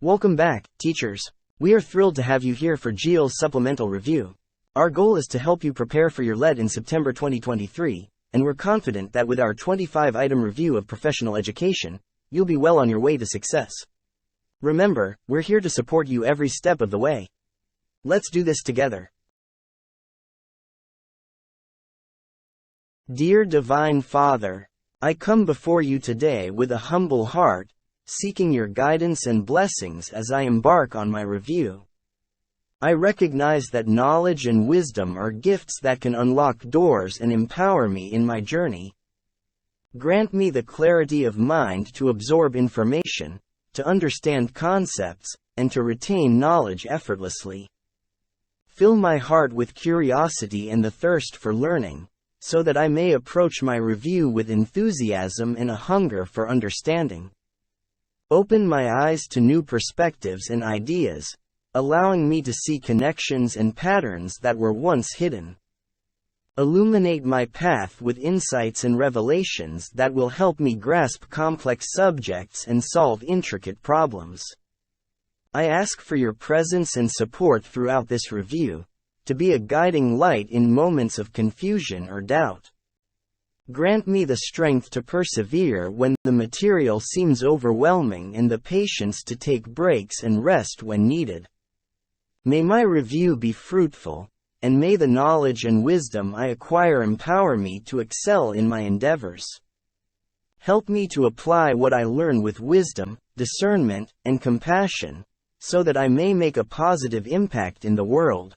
Welcome back, teachers. We are thrilled to have you here for GEO's supplemental review. Our goal is to help you prepare for your lead in September 2023, and we're confident that with our 25-item review of professional education, you'll be well on your way to success. Remember, we're here to support you every step of the way. Let's do this together. Dear Divine Father, I come before you today with a humble heart, seeking your guidance and blessings as I embark on my review. I recognize that knowledge and wisdom are gifts that can unlock doors and empower me in my journey. Grant me the clarity of mind to absorb information, to understand concepts, and to retain knowledge effortlessly. Fill my heart with curiosity and the thirst for learning, so that I may approach my review with enthusiasm and a hunger for understanding. Open my eyes to new perspectives and ideas, allowing me to see connections and patterns that were once hidden. Illuminate my path with insights and revelations that will help me grasp complex subjects and solve intricate problems. I ask for your presence and support throughout this review, to be a guiding light in moments of confusion or doubt. Grant me the strength to persevere when the material seems overwhelming and the patience to take breaks and rest when needed. May my review be fruitful, and may the knowledge and wisdom I acquire empower me to excel in my endeavors. Help me to apply what I learn with wisdom, discernment, and compassion, so that I may make a positive impact in the world.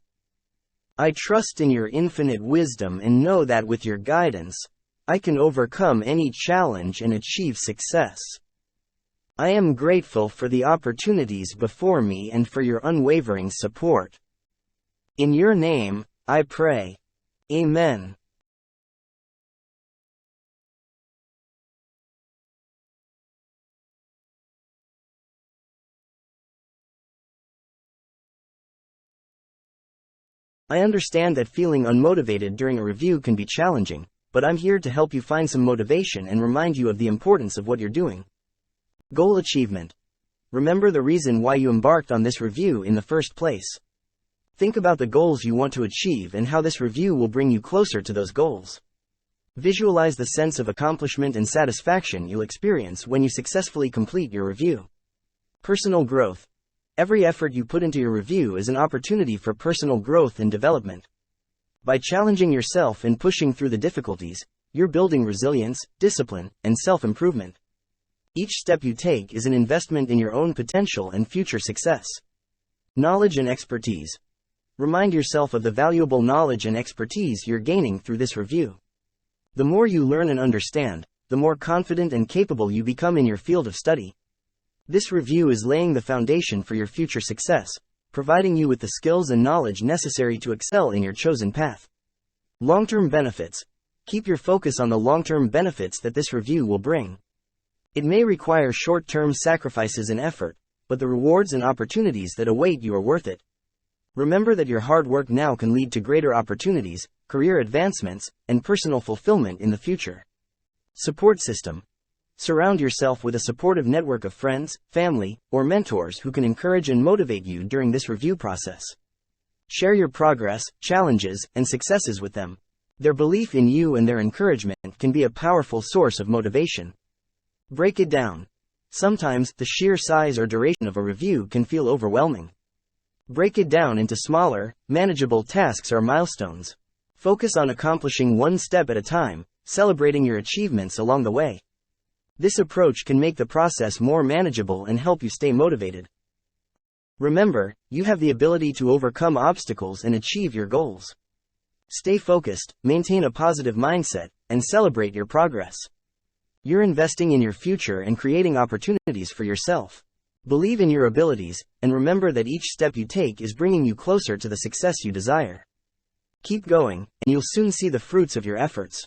I trust in your infinite wisdom and know that with your guidance, I can overcome any challenge and achieve success. I am grateful for the opportunities before me and for your unwavering support. In your name, I pray. Amen. I understand that feeling unmotivated during a review can be challenging, but I'm here to help you find some motivation and remind you of the importance of what you're doing. Goal achievement. Remember the reason why you embarked on this review in the first place. Think about the goals you want to achieve and how this review will bring you closer to those goals. Visualize the sense of accomplishment and satisfaction you'll experience when you successfully complete your review. Personal growth. Every effort you put into your review is an opportunity for personal growth and development. By challenging yourself and pushing through the difficulties, you're building resilience, discipline, and self-improvement. Each step you take is an investment in your own potential and future success. Knowledge and expertise. Remind yourself of the valuable knowledge and expertise you're gaining through this review. The more you learn and understand, the more confident and capable you become in your field of study. This review is laying the foundation for your future success, providing you with the skills and knowledge necessary to excel in your chosen path. Long-term benefits. Keep your focus on the long-term benefits that this review will bring. It may require short-term sacrifices and effort, but the rewards and opportunities that await you are worth it. Remember that your hard work now can lead to greater opportunities, career advancements, and personal fulfillment in the future. Support system. Surround yourself with a supportive network of friends, family, or mentors who can encourage and motivate you during this review process. Share your progress, challenges, and successes with them. Their belief in you and their encouragement can be a powerful source of motivation. Break it down. Sometimes, the sheer size or duration of a review can feel overwhelming. Break it down into smaller, manageable tasks or milestones. Focus on accomplishing one step at a time, celebrating your achievements along the way. This approach can make the process more manageable and help you stay motivated. Remember, you have the ability to overcome obstacles and achieve your goals. Stay focused, maintain a positive mindset, and celebrate your progress. You're investing in your future and creating opportunities for yourself. Believe in your abilities, and remember that each step you take is bringing you closer to the success you desire. Keep going, and you'll soon see the fruits of your efforts.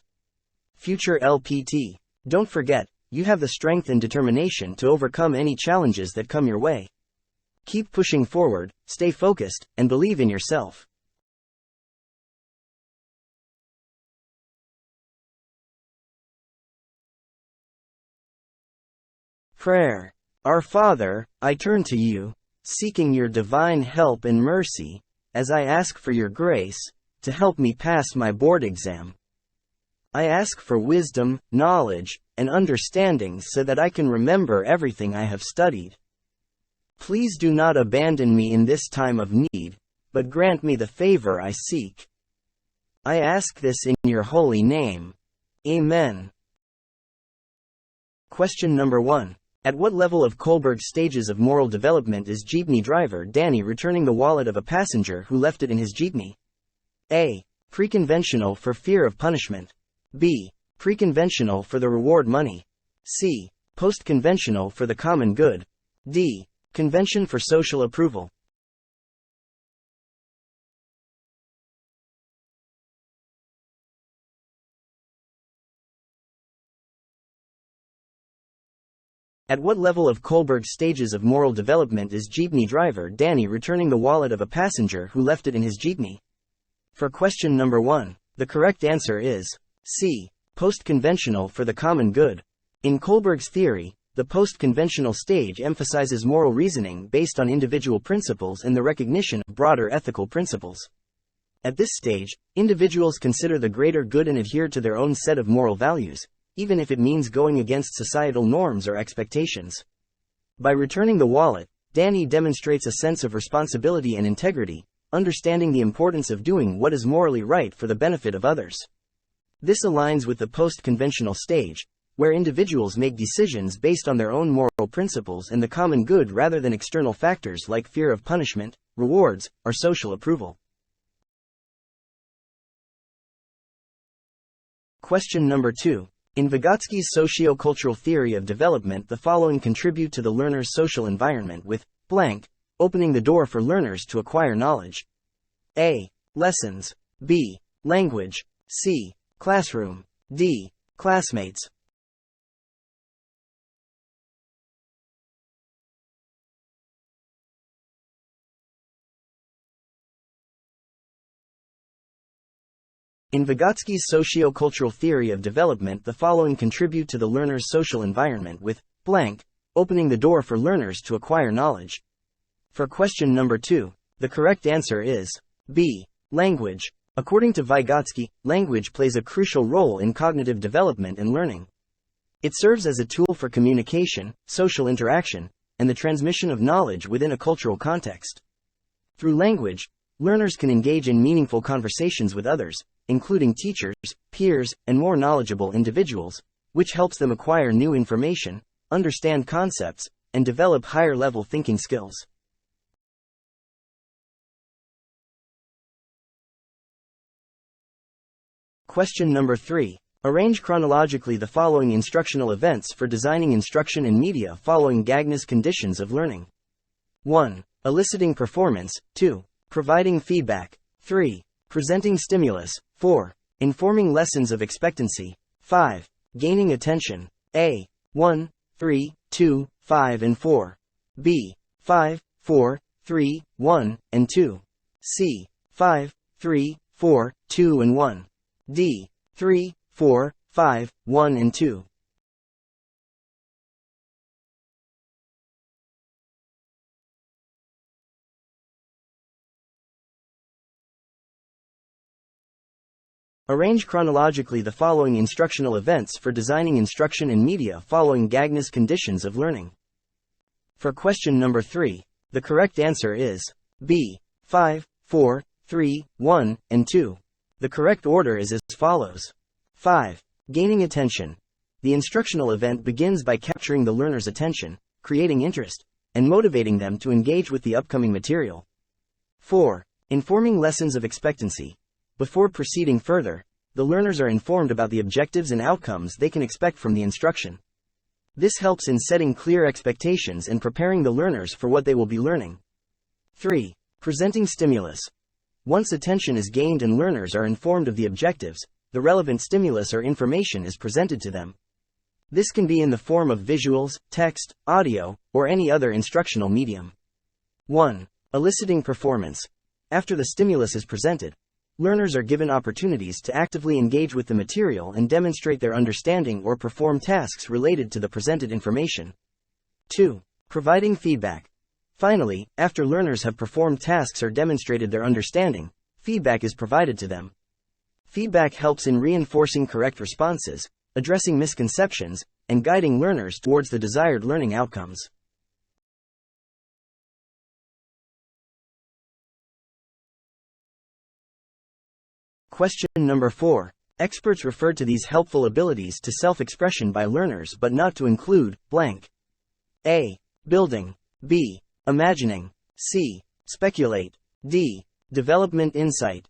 Future LPT. Don't forget, you have the strength and determination to overcome any challenges that come your way. Keep pushing forward, stay focused, and believe in yourself. Prayer. Our Father, I turn to you, seeking your divine help and mercy, as I ask for your grace, to help me pass my board exam. I ask for wisdom, knowledge, and understanding so that I can remember everything I have studied. Please do not abandon me in this time of need, but grant me the favor I seek. I ask this in your holy name. Amen. Question number 1. At what level of Kohlberg stages of moral development is jeepney driver Danny returning the wallet of a passenger who left it in his jeepney? A. Pre-conventional for fear of punishment. B. Pre-conventional for the reward money. C. Post-conventional for the common good. D. Convention for social approval. At what level of Kohlberg stages of moral development is jeepney driver Danny returning the wallet of a passenger who left it in his jeepney? For question number 1, the correct answer is C. Post-conventional for the common good. In Kohlberg's theory, the post-conventional stage emphasizes moral reasoning based on individual principles and the recognition of broader ethical principles. At this stage, individuals consider the greater good and adhere to their own set of moral values, even if it means going against societal norms or expectations. By returning the wallet, Danny demonstrates a sense of responsibility and integrity, understanding the importance of doing what is morally right for the benefit of others. This aligns with the post-conventional stage, where individuals make decisions based on their own moral principles and the common good rather than external factors like fear of punishment, rewards, or social approval. Question number 2. In Vygotsky's socio-cultural theory of development, the following contribute to the learner's social environment with blank, opening the door for learners to acquire knowledge. A. Lessons. B. Language. C. Classroom. D. Classmates. In Vygotsky's socio-cultural theory of development, the following contribute to the learner's social environment with blank, opening the door for learners to acquire knowledge. For question number 2, the correct answer is B. Language. According to Vygotsky, language plays a crucial role in cognitive development and learning. It serves as a tool for communication, social interaction, and the transmission of knowledge within a cultural context. Through language, learners can engage in meaningful conversations with others, including teachers, peers, and more knowledgeable individuals, which helps them acquire new information, understand concepts, and develop higher-level thinking skills. Question number 3. Arrange chronologically the following instructional events for designing instruction in media following Gagne's conditions of learning. 1. Eliciting performance. 2. Providing feedback. 3. Presenting stimulus. 4. Informing lessons of expectancy. 5. Gaining attention. A. 1, 3, 2, 5 and 4. B. 5, 4, 3, 1, and 2. C. 5, 3, 4, 2 and 1. D. 3, 4, 5, 1 and 2. Arrange chronologically the following instructional events for designing instruction in media following Gagne's conditions of learning. For question number 3, the correct answer is B. 5, 4, 3, 1, and 2. The correct order is as follows. 5. Gaining attention. The instructional event begins by capturing the learner's attention, creating interest, and motivating them to engage with the upcoming material. 4. Informing lessons of expectancy. Before proceeding further, the learners are informed about the objectives and outcomes they can expect from the instruction. This helps in setting clear expectations and preparing the learners for what they will be learning. 3. Presenting stimulus. Once attention is gained and learners are informed of the objectives, the relevant stimulus or information is presented to them. This can be in the form of visuals, text, audio, or any other instructional medium. 1. Eliciting performance. After the stimulus is presented, learners are given opportunities to actively engage with the material and demonstrate their understanding or perform tasks related to the presented information. 2. Providing feedback. Finally, after learners have performed tasks or demonstrated their understanding, feedback is provided to them. Feedback helps in reinforcing correct responses, addressing misconceptions, and guiding learners towards the desired learning outcomes. Question number 4. Experts refer to these helpful abilities to self-expression by learners but not to include blank. A. Building. B. Imagining. C. Speculate. D. Development insight.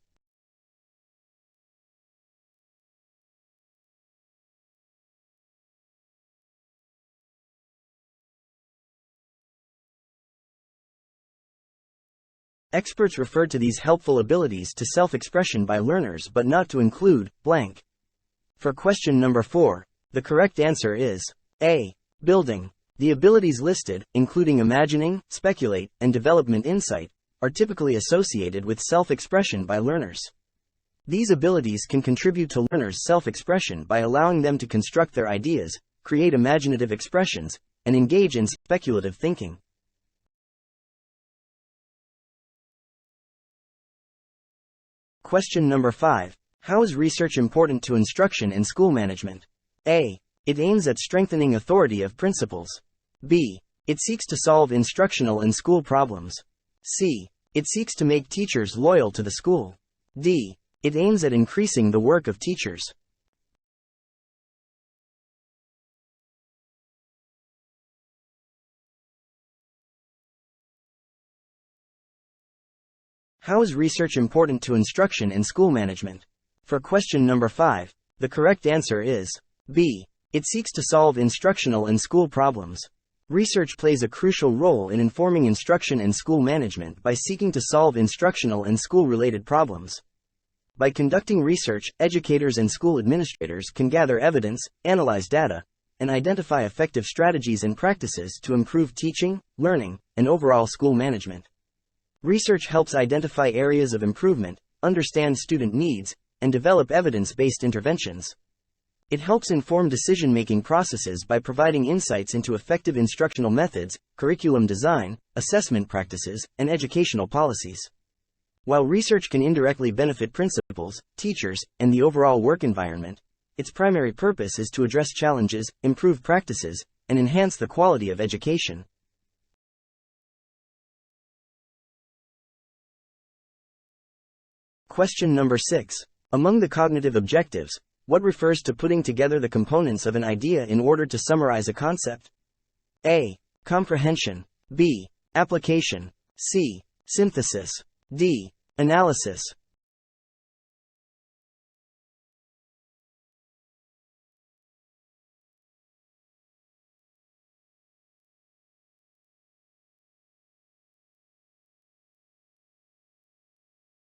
Experts refer to these helpful abilities to self-expression by learners but not to include blank. For question number 4, the correct answer is A. Building. The abilities listed, including imagining, speculate, and development insight, are typically associated with self-expression by learners. These abilities can contribute to learners' self-expression by allowing them to construct their ideas, create imaginative expressions, and engage in speculative thinking. Question number 5. How is research important to instruction and school management? A. It aims at strengthening authority of principals. B. It seeks to solve instructional and school problems. C. It seeks to make teachers loyal to the school. D. It aims at increasing the work of teachers. How is research important to instruction and school management? For question number 5, the correct answer is B. It seeks to solve instructional and school problems. Research plays a crucial role in informing instruction and school management by seeking to solve instructional and school-related problems. By conducting research, educators and school administrators can gather evidence, analyze data, and identify effective strategies and practices to improve teaching, learning, and overall school management. Research helps identify areas of improvement, understand student needs, and develop evidence-based interventions. It helps inform decision-making processes by providing insights into effective instructional methods, curriculum design, assessment practices, and educational policies. While research can indirectly benefit principals, teachers, and the overall work environment, its primary purpose is to address challenges, improve practices, and enhance the quality of education. Question number 6. Among the cognitive objectives, what refers to putting together the components of an idea in order to summarize a concept? A. Comprehension. B. Application. C. Synthesis. D. Analysis.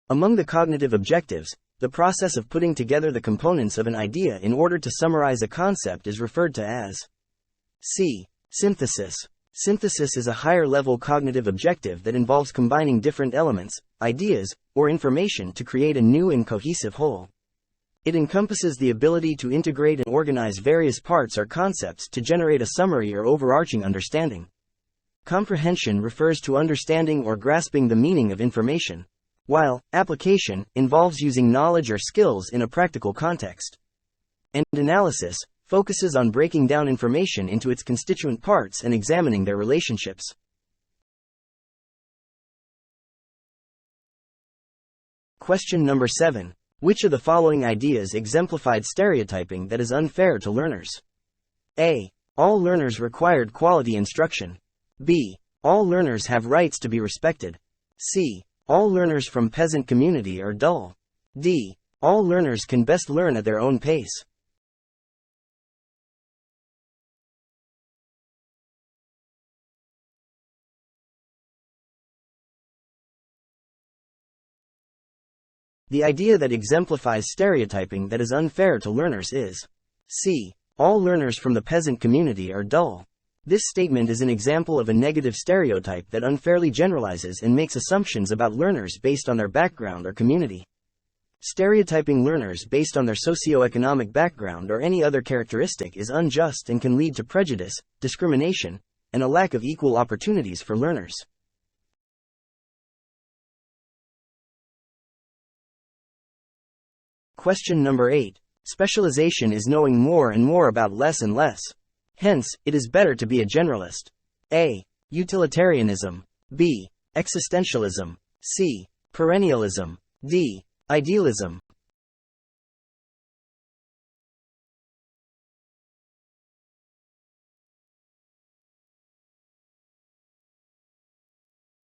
Among the cognitive objectives, the process of putting together the components of an idea in order to summarize a concept is referred to as C. Synthesis. Synthesis is a higher-level cognitive objective that involves combining different elements, ideas, or information to create a new and cohesive whole. It encompasses the ability to integrate and organize various parts or concepts to generate a summary or overarching understanding. Comprehension refers to understanding or grasping the meaning of information, while application involves using knowledge or skills in a practical context. And analysis focuses on breaking down information into its constituent parts and examining their relationships. Question number 7. Which of the following ideas exemplified stereotyping that is unfair to learners? A. All learners required quality instruction. B. All learners have rights to be respected. C. All learners from peasant community are dull. D. All learners can best learn at their own pace. The idea that exemplifies stereotyping that is unfair to learners is C. All learners from the peasant community are dull. This statement is an example of a negative stereotype that unfairly generalizes and makes assumptions about learners based on their background or community. Stereotyping learners based on their socioeconomic background or any other characteristic is unjust and can lead to prejudice, discrimination, and a lack of equal opportunities for learners. Question number 8. Specialization is knowing more and more about less and less. Hence, it is better to be a generalist. A. Utilitarianism. B. Existentialism. C. Perennialism. D. Idealism.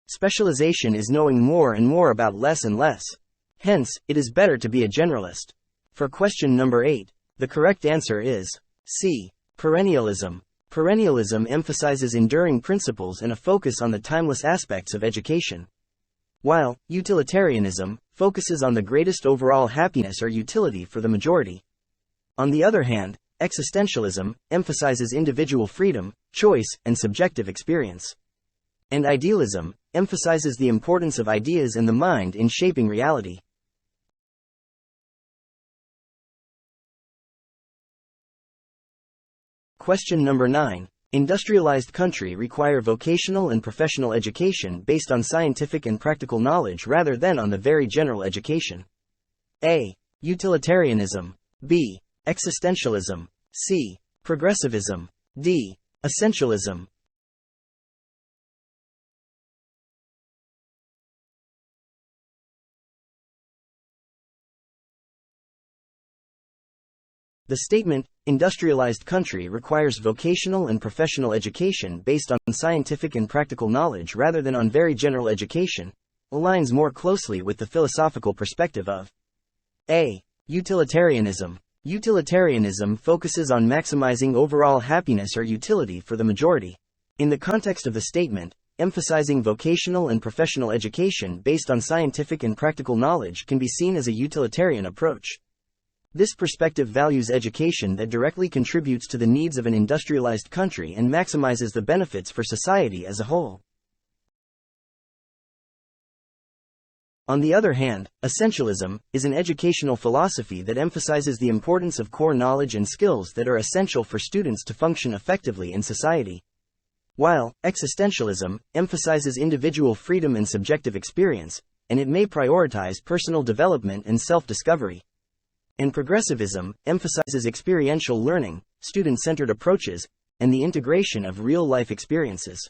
Specialization is knowing more and more about less and less. Hence, it is better to be a generalist. For question number 8, the correct answer is C. Perennialism. Perennialism emphasizes enduring principles and a focus on the timeless aspects of education, while utilitarianism focuses on the greatest overall happiness or utility for the majority. On the other hand, existentialism emphasizes individual freedom, choice, and subjective experience. And idealism emphasizes the importance of ideas and the mind in shaping reality. Question number 9. Industrialized country require vocational and professional education based on scientific and practical knowledge rather than on the very general education. A. Utilitarianism. B. Existentialism. C. Progressivism. D. Essentialism. The statement, industrialized country requires vocational and professional education based on scientific and practical knowledge rather than on very general education, aligns more closely with the philosophical perspective of A. Utilitarianism. Utilitarianism focuses on maximizing overall happiness or utility for the majority. In the context of the statement, emphasizing vocational and professional education based on scientific and practical knowledge can be seen as a utilitarian approach. This perspective values education that directly contributes to the needs of an industrialized country and maximizes the benefits for society as a whole. On the other hand, essentialism is an educational philosophy that emphasizes the importance of core knowledge and skills that are essential for students to function effectively in society, while existentialism emphasizes individual freedom and subjective experience, and it may prioritize personal development and self-discovery. And progressivism emphasizes experiential learning, student-centered approaches, and the integration of real-life experiences.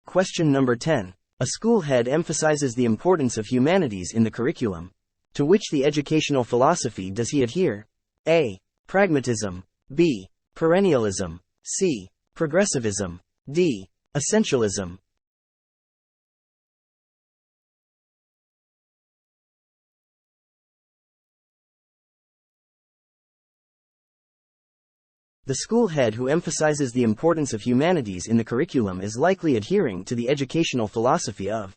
Question number 10. A school head emphasizes the importance of humanities in the curriculum. To which the educational philosophy does he adhere? A. Pragmatism. B. Perennialism. C. Progressivism. D. Essentialism. The school head who emphasizes the importance of humanities in the curriculum is likely adhering to the educational philosophy of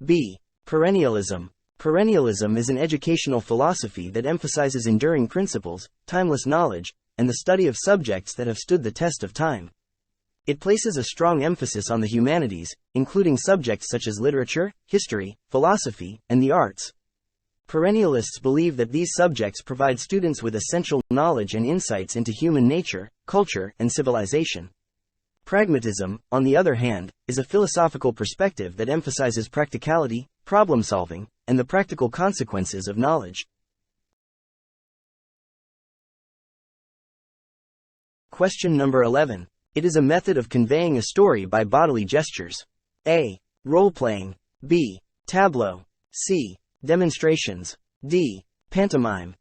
B. Perennialism. Perennialism is an educational philosophy that emphasizes enduring principles, timeless knowledge, and the study of subjects that have stood the test of time. It places a strong emphasis on the humanities, including subjects such as literature, history, philosophy, and the arts. Perennialists believe that these subjects provide students with essential knowledge and insights into human nature, culture, and civilization. Pragmatism, on the other hand, is a philosophical perspective that emphasizes practicality, problem-solving, and the practical consequences of knowledge. Question number 11. It is a method of conveying a story by bodily gestures. A. Role-playing. B. Tableau. C. Demonstrations. D. Pantomime.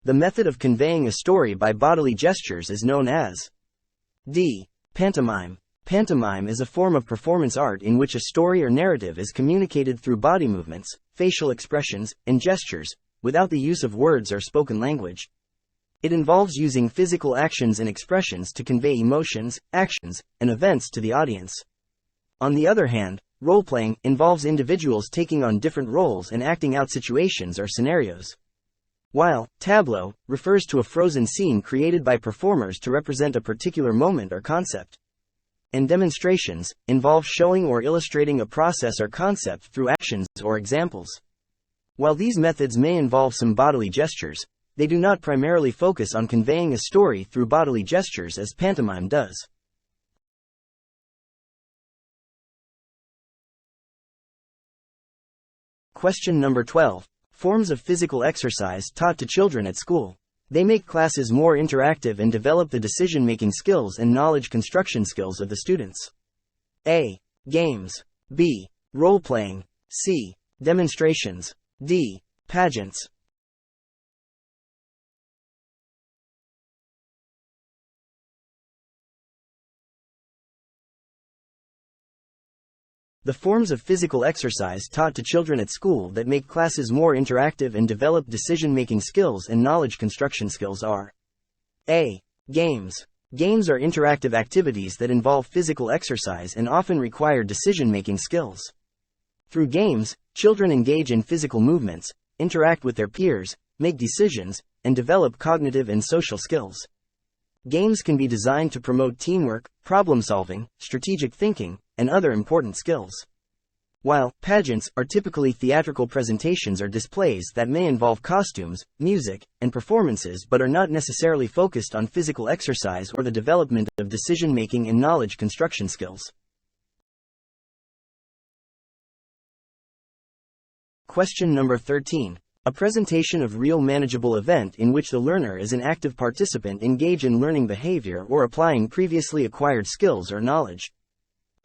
The method of conveying a story by bodily gestures is known as D. Pantomime. Pantomime is a form of performance art in which a story or narrative is communicated through body movements, facial expressions, and gestures, without the use of words or spoken language. It involves using physical actions and expressions to convey emotions, actions, and events to the audience. On the other hand, role-playing involves individuals taking on different roles and acting out situations or scenarios, while tableau refers to a frozen scene created by performers to represent a particular moment or concept. and demonstrations involve showing or illustrating a process or concept through actions or examples. While these methods may involve some bodily gestures, they do not primarily focus on conveying a story through bodily gestures as pantomime does. Question number 12. Forms of physical exercise taught to children at school. They make classes more interactive and develop the decision-making skills and knowledge construction skills of the students. A. Games. B. Role-playing. C. Demonstrations. D. Pageants. The forms of physical exercise taught to children at school that make classes more interactive and develop decision-making skills and knowledge construction skills are: A. Games. Games are interactive activities that involve physical exercise and often require decision-making skills. Through games, children engage in physical movements, interact with their peers, make decisions, and develop cognitive and social skills. Games can be designed to promote teamwork, problem-solving, strategic thinking, and other important skills. While pageants are typically theatrical presentations or displays that may involve costumes, music, and performances but are not necessarily focused on physical exercise or the development of decision-making and knowledge construction skills. Question number 13. A presentation of real manageable event in which the learner is an active participant engage in learning behavior or applying previously acquired skills or knowledge.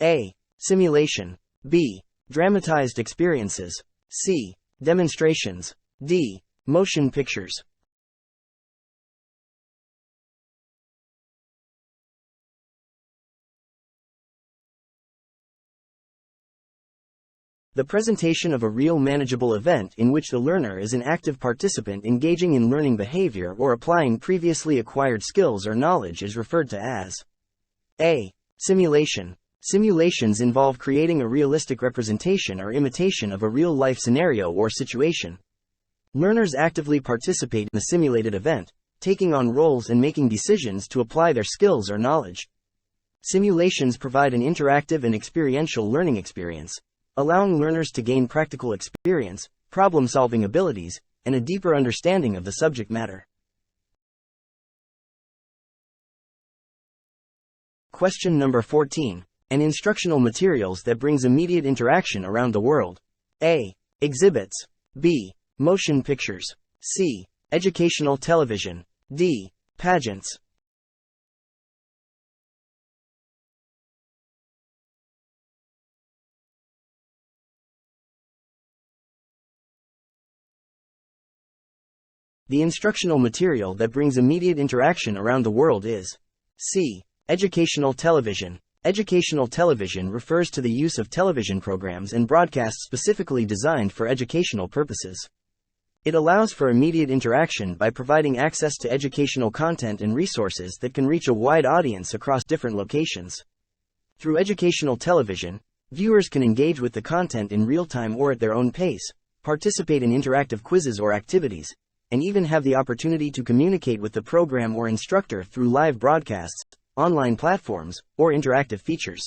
A. Simulation. B. Dramatized experiences. C. Demonstrations. D. Motion pictures. The presentation of a real manageable event in which the learner is an active participant engaging in learning behavior or applying previously acquired skills or knowledge is referred to as A. Simulation. Simulations involve creating a realistic representation or imitation of a real-life scenario or situation. Learners actively participate in the simulated event, taking on roles and making decisions to apply their skills or knowledge. Simulations provide an interactive and experiential learning experience, allowing learners to gain practical experience, problem-solving abilities, and a deeper understanding of the subject matter. Question number 14. An instructional materials that brings immediate interaction around the world. A. Exhibits. B. Motion pictures. C. Educational television. D. Pageants. The instructional material that brings immediate interaction around the world is C. Educational television. Educational television refers to the use of television programs and broadcasts specifically designed for educational purposes. It allows for immediate interaction by providing access to educational content and resources that can reach a wide audience across different locations. Through educational television, viewers can engage with the content in real time or at their own pace, participate in interactive quizzes or activities, and even have the opportunity to communicate with the program or instructor through live broadcasts, online platforms, or interactive features.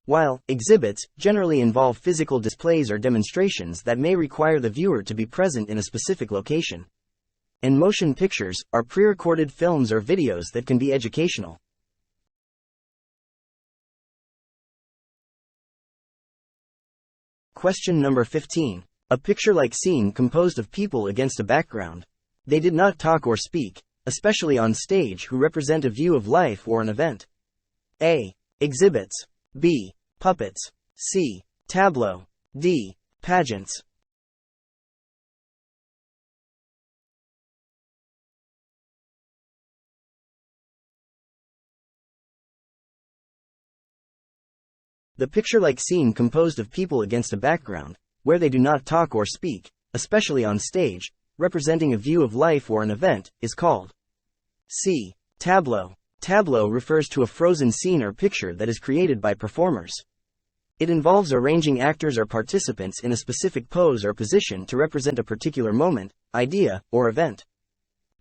While exhibits generally involve physical displays or demonstrations that may require the viewer to be present in a specific location. And motion pictures are pre-recorded films or videos that can be educational. Question number 15. A picture-like scene composed of people against a background. They did not talk or speak, especially on stage, who represent a view of life or an event. A. Exhibits. B. Puppets. C. Tableau. D. Pageants. The picture-like scene composed of people against a background, where they do not talk or speak, especially on stage, representing a view of life or an event, is called C. Tableau. Tableau refers to a frozen scene or picture that is created by performers. It involves arranging actors or participants in a specific pose or position to represent a particular moment, idea, or event.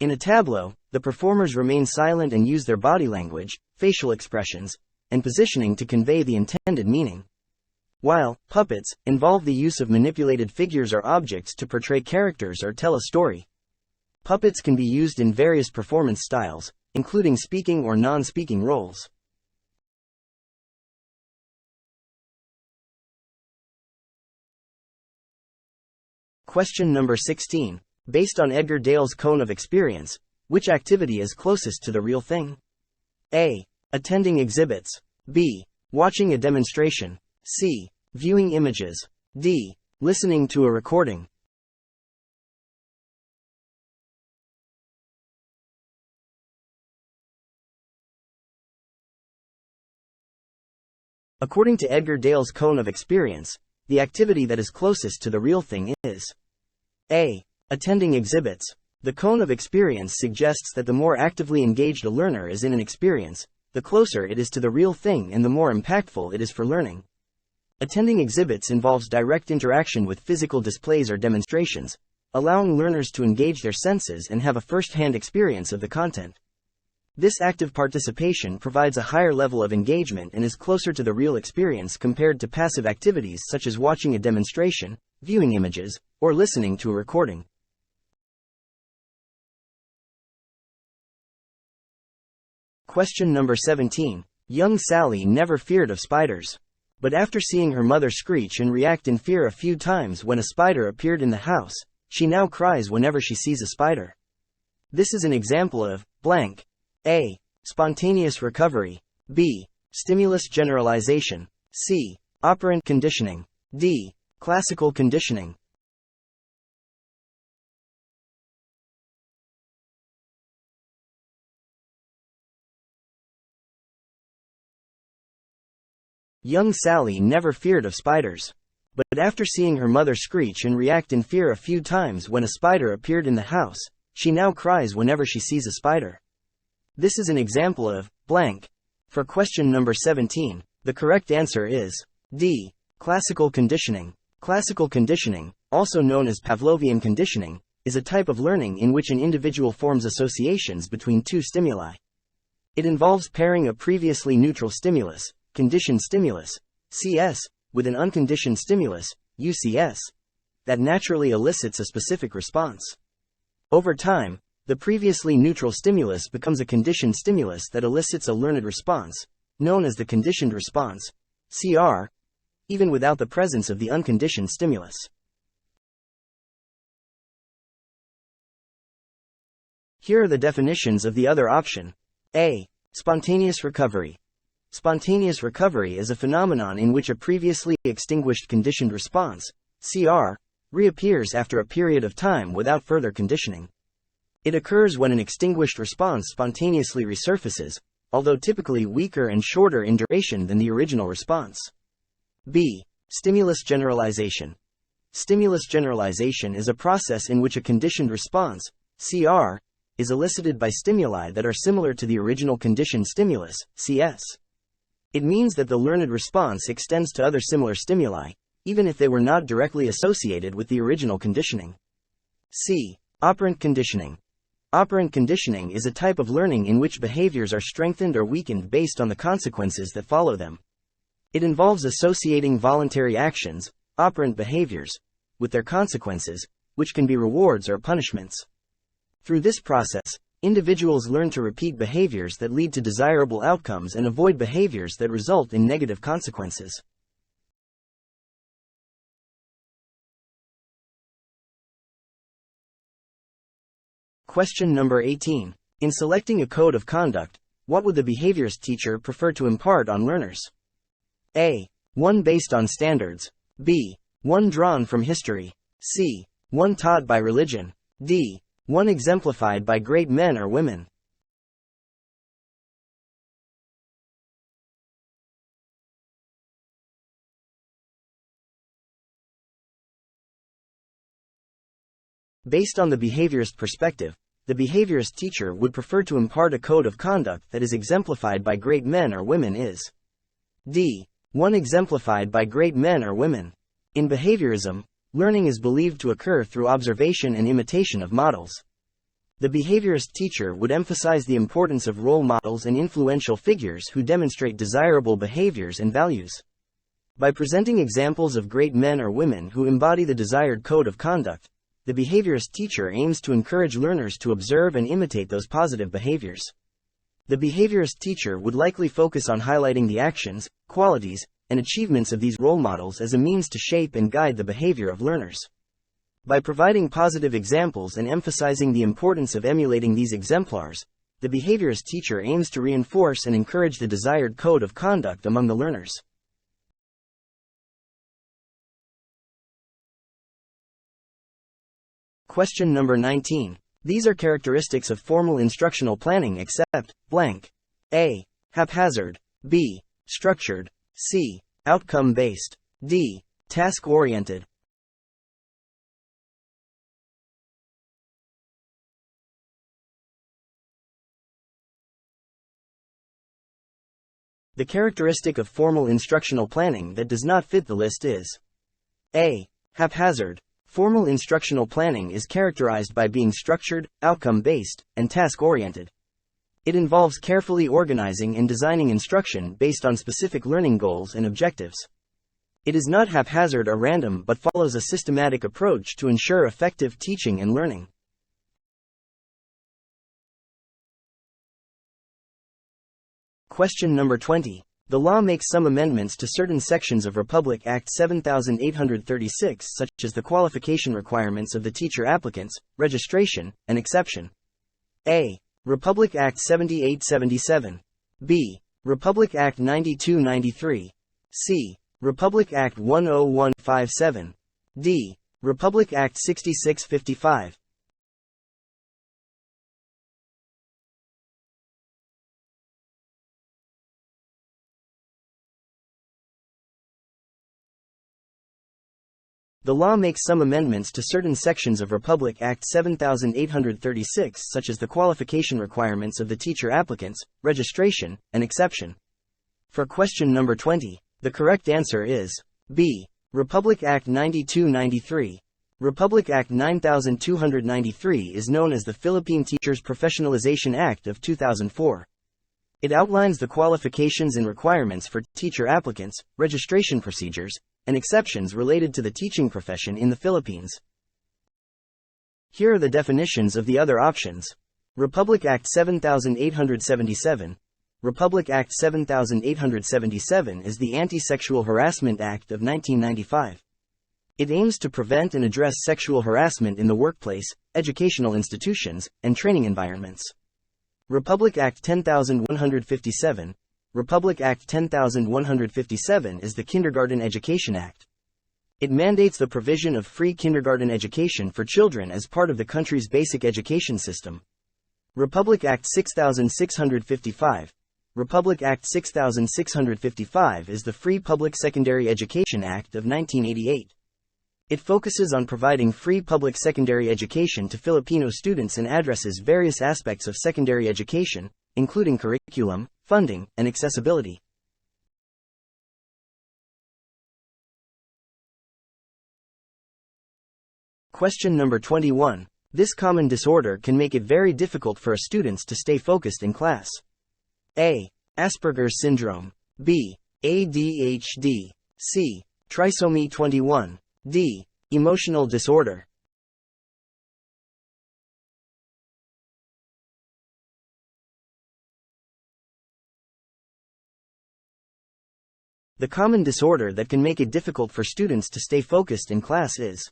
In a tableau, the performers remain silent and use their body language, facial expressions, and positioning to convey the intended meaning. While puppets involve the use of manipulated figures or objects to portray characters or tell a story. Puppets can be used in various performance styles, including speaking or non-speaking roles. Question number 16. Based on Edgar Dale's cone of experience, which activity is closest to the real thing? A. Attending exhibits. B. Watching a demonstration. C. Viewing images. D. Listening to a recording. According to Edgar Dale's cone of experience, the activity that is closest to the real thing is A. Attending exhibits. The cone of experience suggests that the more actively engaged a learner is in an experience, the closer it is to the real thing and the more impactful it is for learning. Attending exhibits involves direct interaction with physical displays or demonstrations, allowing learners to engage their senses and have a first-hand experience of the content. This active participation provides a higher level of engagement and is closer to the real experience compared to passive activities such as watching a demonstration, viewing images, or listening to a recording. Question number 17. Young Sally never feared of spiders. But after seeing her mother screech and react in fear a few times when a spider appeared in the house, she now cries whenever she sees a spider. This is an example of blank. A. Spontaneous recovery. B. Stimulus generalization. C. Operant conditioning. D. Classical conditioning. Young Sally never feared of spiders. But after seeing her mother screech and react in fear a few times when a spider appeared in the house, she now cries whenever she sees a spider. This is an example of blank. For question number 17, the correct answer is D. Classical conditioning. Classical conditioning, also known as Pavlovian conditioning, is a type of learning in which an individual forms associations between two stimuli. It involves pairing a previously neutral stimulus, conditioned stimulus, CS, with an unconditioned stimulus, UCS, that naturally elicits a specific response. Over time, the previously neutral stimulus becomes a conditioned stimulus that elicits a learned response, known as the conditioned response, CR, even without the presence of the unconditioned stimulus. Here are the definitions of the other option. A. Spontaneous recovery. Spontaneous recovery is a phenomenon in which a previously extinguished conditioned response, CR, reappears after a period of time without further conditioning. It occurs when an extinguished response spontaneously resurfaces, although typically weaker and shorter in duration than the original response. B. Stimulus generalization. Stimulus generalization is a process in which a conditioned response, CR, is elicited by stimuli that are similar to the original conditioned stimulus, CS. It means that the learned response extends to other similar stimuli, even if they were not directly associated with the original conditioning. C. Operant conditioning. Operant conditioning is a type of learning in which behaviors are strengthened or weakened based on the consequences that follow them. It involves associating voluntary actions, operant behaviors, with their consequences, which can be rewards or punishments. Through this process, individuals learn to repeat behaviors that lead to desirable outcomes and avoid behaviors that result in negative consequences. Question number 18. In selecting a code of conduct, what would the behaviorist teacher prefer to impart on learners? A. One based on standards. B. One drawn from history. C. One taught by religion. D. One exemplified by great men or women. Based on the behaviorist perspective, the behaviorist teacher would prefer to impart a code of conduct that is exemplified by great men or women is D. One exemplified by great men or women. In behaviorism, learning is believed to occur through observation and imitation of models. The behaviorist teacher would emphasize the importance of role models and influential figures who demonstrate desirable behaviors and values. By presenting examples of great men or women who embody the desired code of conduct, the behaviorist teacher aims to encourage learners to observe and imitate those positive behaviors. The behaviorist teacher would likely focus on highlighting the actions, qualities, and achievements of these role models as a means to shape and guide the behavior of learners. By providing positive examples and emphasizing the importance of emulating these exemplars, the behaviorist teacher aims to reinforce and encourage the desired code of conduct among the learners. Question number 19. These are characteristics of formal instructional planning except, blank. A. Haphazard. B. Structured. C. Outcome-based. D. Task-oriented. The characteristic of formal instructional planning that does not fit the list is A. Haphazard. Formal instructional planning is characterized by being structured, outcome-based, and task-oriented. It involves carefully organizing and designing instruction based on specific learning goals and objectives. It is not haphazard or random but follows a systematic approach to ensure effective teaching and learning. Question number 20. The law makes some amendments to certain sections of Republic Act 7836 such as the Qualification Requirements of the Teacher Applicants, Registration, and Exception. A. Republic Act 7877. B. Republic Act 9293. C. Republic Act 10157. D. Republic Act 6655. The law makes some amendments to certain sections of Republic Act 7836 such as the Qualification Requirements of the Teacher Applicants, Registration, and Exception. For question number 20, the correct answer is B. Republic Act 9293. Republic Act 9293 is known as the Philippine Teachers Professionalization Act of 2004. It outlines the qualifications and requirements for teacher applicants, registration procedures, and exceptions related to the teaching profession in the Philippines. Here are the definitions of the other options. Republic Act 7877. Republic Act 7877 is the Anti-Sexual Harassment Act of 1995. It aims to prevent and address sexual harassment in the workplace, educational institutions, and training environments. Republic Act 10157. Republic Act 10157 is the Kindergarten Education Act. It mandates the provision of free kindergarten education for children as part of the country's basic education system. Republic Act 6655. Republic Act 6655 is the Free Public Secondary Education Act of 1988. It focuses on providing free public secondary education to Filipino students and addresses various aspects of secondary education, including curriculum, funding, and accessibility. Question number 21. This common disorder can make it very difficult for students to stay focused in class. A. Asperger's syndrome. B. ADHD. C. Trisomy 21. D. Emotional disorder. The common disorder that can make it difficult for students to stay focused in class is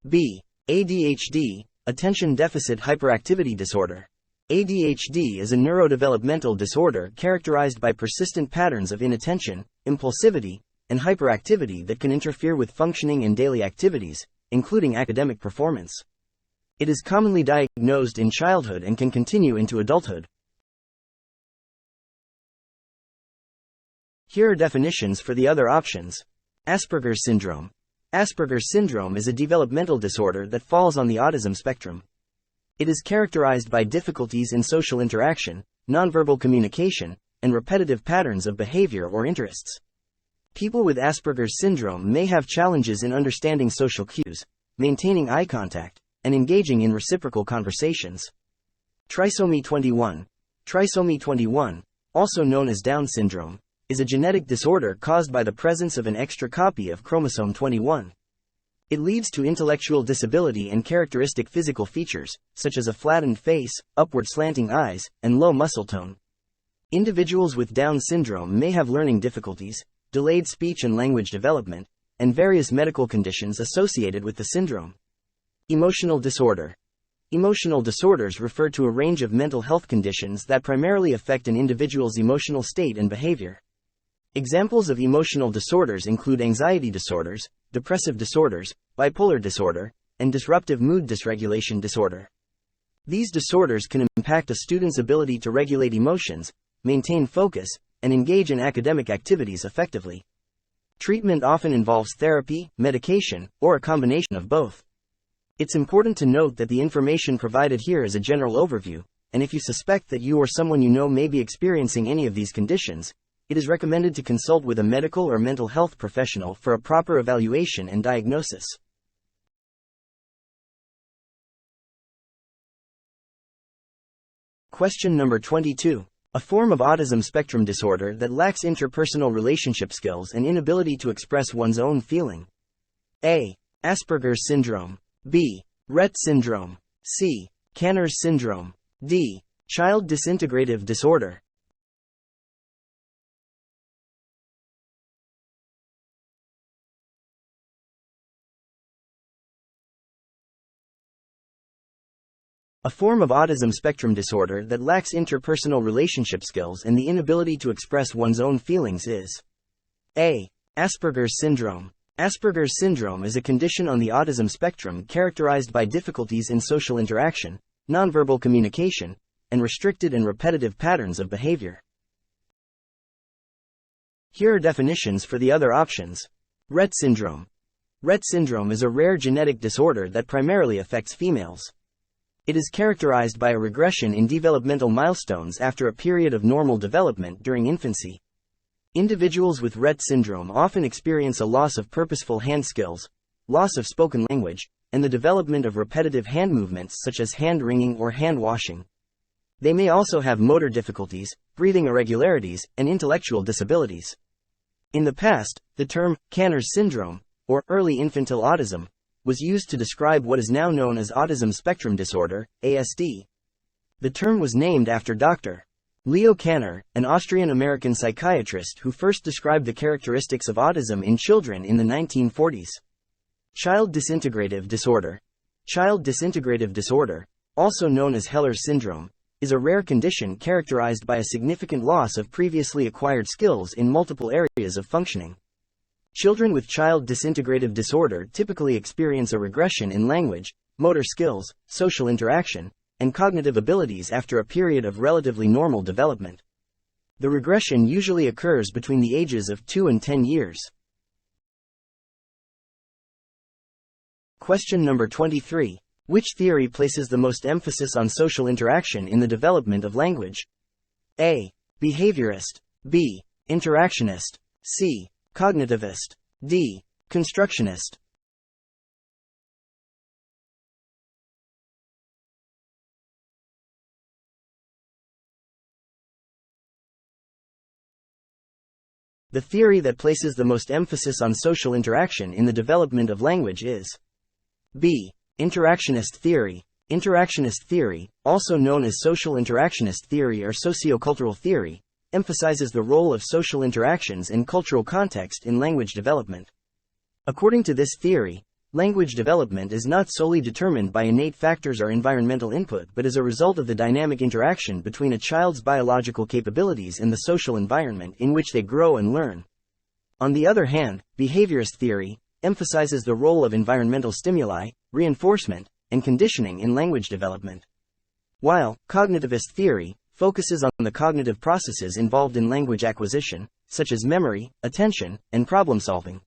B. ADHD, Attention Deficit Hyperactivity Disorder. ADHD is a neurodevelopmental disorder characterized by persistent patterns of inattention, impulsivity, and hyperactivity that can interfere with functioning and daily activities, including academic performance. It is commonly diagnosed in childhood and can continue into adulthood. Here are definitions for the other options. Asperger's syndrome. Asperger's syndrome is a developmental disorder that falls on the autism spectrum. It is characterized by difficulties in social interaction, nonverbal communication, and repetitive patterns of behavior or interests. People with Asperger's syndrome may have challenges in understanding social cues, maintaining eye contact, and engaging in reciprocal conversations. Trisomy 21. Trisomy 21, also known as Down syndrome, is a genetic disorder caused by the presence of an extra copy of chromosome 21. It leads to intellectual disability and characteristic physical features, such as a flattened face, upward slanting eyes, and low muscle tone. Individuals with Down syndrome may have learning difficulties, delayed speech and language development, and various medical conditions associated with the syndrome. Emotional disorder. Emotional disorders refer to a range of mental health conditions that primarily affect an individual's emotional state and behavior. Examples of emotional disorders include anxiety disorders, depressive disorders, bipolar disorder, and disruptive mood dysregulation disorder. These disorders can impact a student's ability to regulate emotions, maintain focus, and engage in academic activities effectively. Treatment often involves therapy, medication, or a combination of both. It's important to note that the information provided here is a general overview, and if you suspect that you or someone you know may be experiencing any of these conditions, it is recommended to consult with a medical or mental health professional for a proper evaluation and diagnosis. Question number 22. A form of autism spectrum disorder that lacks interpersonal relationship skills and inability to express one's own feeling. A. Asperger's syndrome. B. Rett syndrome. C. Kanner's syndrome. D. Child disintegrative disorder. A form of autism spectrum disorder that lacks interpersonal relationship skills and the inability to express one's own feelings is A. Asperger's syndrome. Asperger's syndrome is a condition on the autism spectrum characterized by difficulties in social interaction, nonverbal communication, and restricted and repetitive patterns of behavior. Here are definitions for the other options. Rett syndrome. Rett syndrome is a rare genetic disorder that primarily affects females. It is characterized by a regression in developmental milestones after a period of normal development during infancy. Individuals with Rett syndrome often experience a loss of purposeful hand skills, loss of spoken language, and the development of repetitive hand movements such as hand wringing or hand washing. They may also have motor difficulties, breathing irregularities, and intellectual disabilities. In the past, the term Kanner's syndrome, or early infantile autism, was used to describe what is now known as Autism Spectrum Disorder, ASD. The term was named after Dr. Leo Kanner, an Austrian-American psychiatrist who first described the characteristics of autism in children in the 1940s. Child disintegrative disorder. Child disintegrative disorder, also known as Heller's syndrome, is a rare condition characterized by a significant loss of previously acquired skills in multiple areas of functioning. Children with child disintegrative disorder typically experience a regression in language, motor skills, social interaction, and cognitive abilities after a period of relatively normal development. The regression usually occurs between the ages of 2 and 10 years. Question number 23. Which theory places the most emphasis on social interaction in the development of language? A. Behaviorist. B. Interactionist. C. Cognitivist. D. Constructionist. The theory that places the most emphasis on social interaction in the development of language is B. Interactionist theory. Interactionist theory, also known as social interactionist theory or socio-cultural theory, emphasizes the role of social interactions and cultural context in language development. According to this theory, language development is not solely determined by innate factors or environmental input but as a result of the dynamic interaction between a child's biological capabilities and the social environment in which they grow and learn. On the other hand, behaviorist theory emphasizes the role of environmental stimuli, reinforcement, and conditioning in language development. While cognitivist theory focuses on the cognitive processes involved in language acquisition, such as memory, attention, and problem-solving.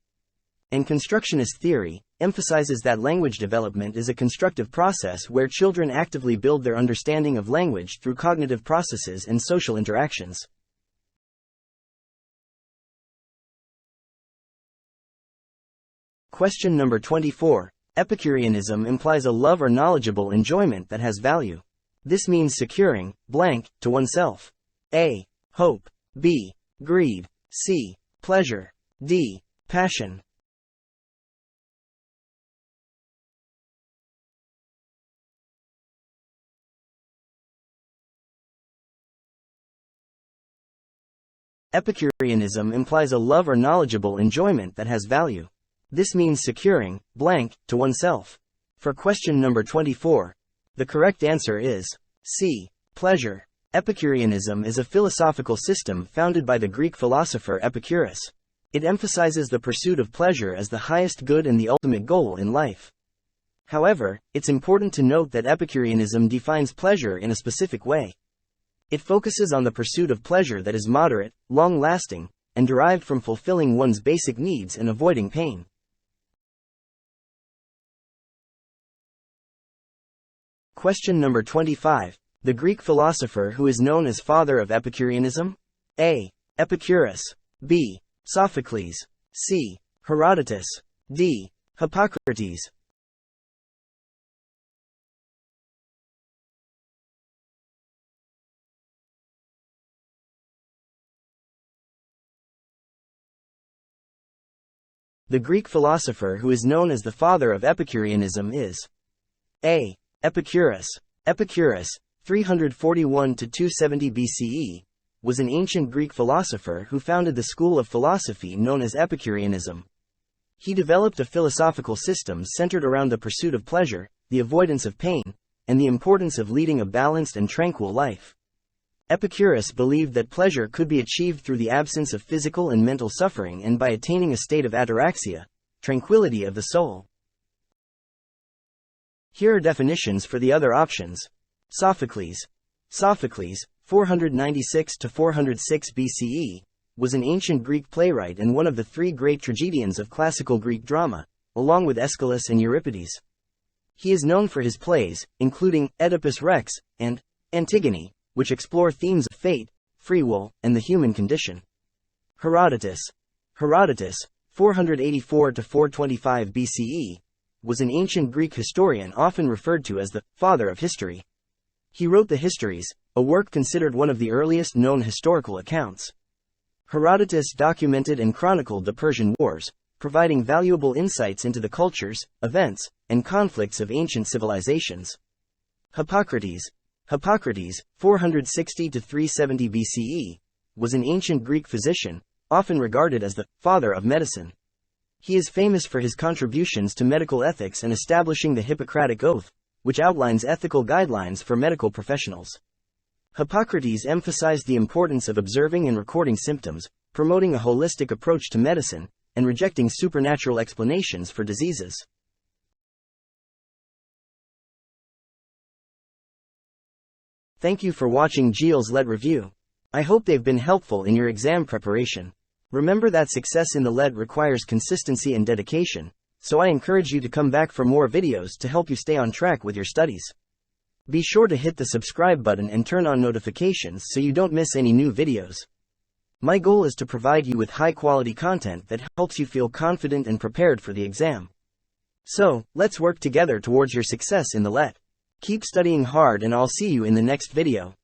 And constructionist theory emphasizes that language development is a constructive process where children actively build their understanding of language through cognitive processes and social interactions. Question number 24. Epicureanism implies a love or knowledgeable enjoyment that has value. This means securing, blank, to oneself. A. Hope. B. Greed. C. Pleasure. D. Passion. Epicureanism implies a love or knowledgeable enjoyment that has value. This means securing, blank, to oneself. For question number 24, the correct answer is C. Pleasure. Epicureanism is a philosophical system founded by the Greek philosopher Epicurus. It emphasizes the pursuit of pleasure as the highest good and the ultimate goal in life. However, it's important to note that Epicureanism defines pleasure in a specific way. It focuses on the pursuit of pleasure that is moderate, long-lasting, and derived from fulfilling one's basic needs and avoiding pain. Question number 25. The Greek philosopher who is known as father of Epicureanism? A. Epicurus. B. Sophocles. C. Herodotus. D. Hippocrates. The Greek philosopher who is known as the father of Epicureanism is A. Epicurus. Epicurus, 341 to 270 BCE, was an ancient Greek philosopher who founded the school of philosophy known as Epicureanism. He developed a philosophical system centered around the pursuit of pleasure, the avoidance of pain, and the importance of leading a balanced and tranquil life. Epicurus believed that pleasure could be achieved through the absence of physical and mental suffering and by attaining a state of ataraxia, tranquility of the soul. Here are definitions for the other options. Sophocles. Sophocles, 496 to 406 BCE, was an ancient Greek playwright and one of the three great tragedians of classical Greek drama, along with Aeschylus and Euripides. He is known for his plays, including Oedipus Rex and Antigone, which explore themes of fate, free will, and the human condition. Herodotus. Herodotus, 484 to 425 BCE, was an ancient Greek historian often referred to as the father of history. He wrote the Histories, a work considered one of the earliest known historical accounts. Herodotus documented and chronicled the Persian Wars, providing valuable insights into the cultures, events, and conflicts of ancient civilizations. Hippocrates. Hippocrates, 460 to 370 BCE, was an ancient Greek physician, often regarded as the father of medicine. He is famous for his contributions to medical ethics and establishing the Hippocratic Oath, which outlines ethical guidelines for medical professionals. Hippocrates emphasized the importance of observing and recording symptoms, promoting a holistic approach to medicine, and rejecting supernatural explanations for diseases. Thank you for watching Gilles Let Review. I hope they've been helpful in your exam preparation. Remember that success in the LET requires consistency and dedication, so I encourage you to come back for more videos to help you stay on track with your studies. Be sure to hit the subscribe button and turn on notifications so you don't miss any new videos. My goal is to provide you with high-quality content that helps you feel confident and prepared for the exam. So, let's work together towards your success in the LET. Keep studying hard and I'll see you in the next video.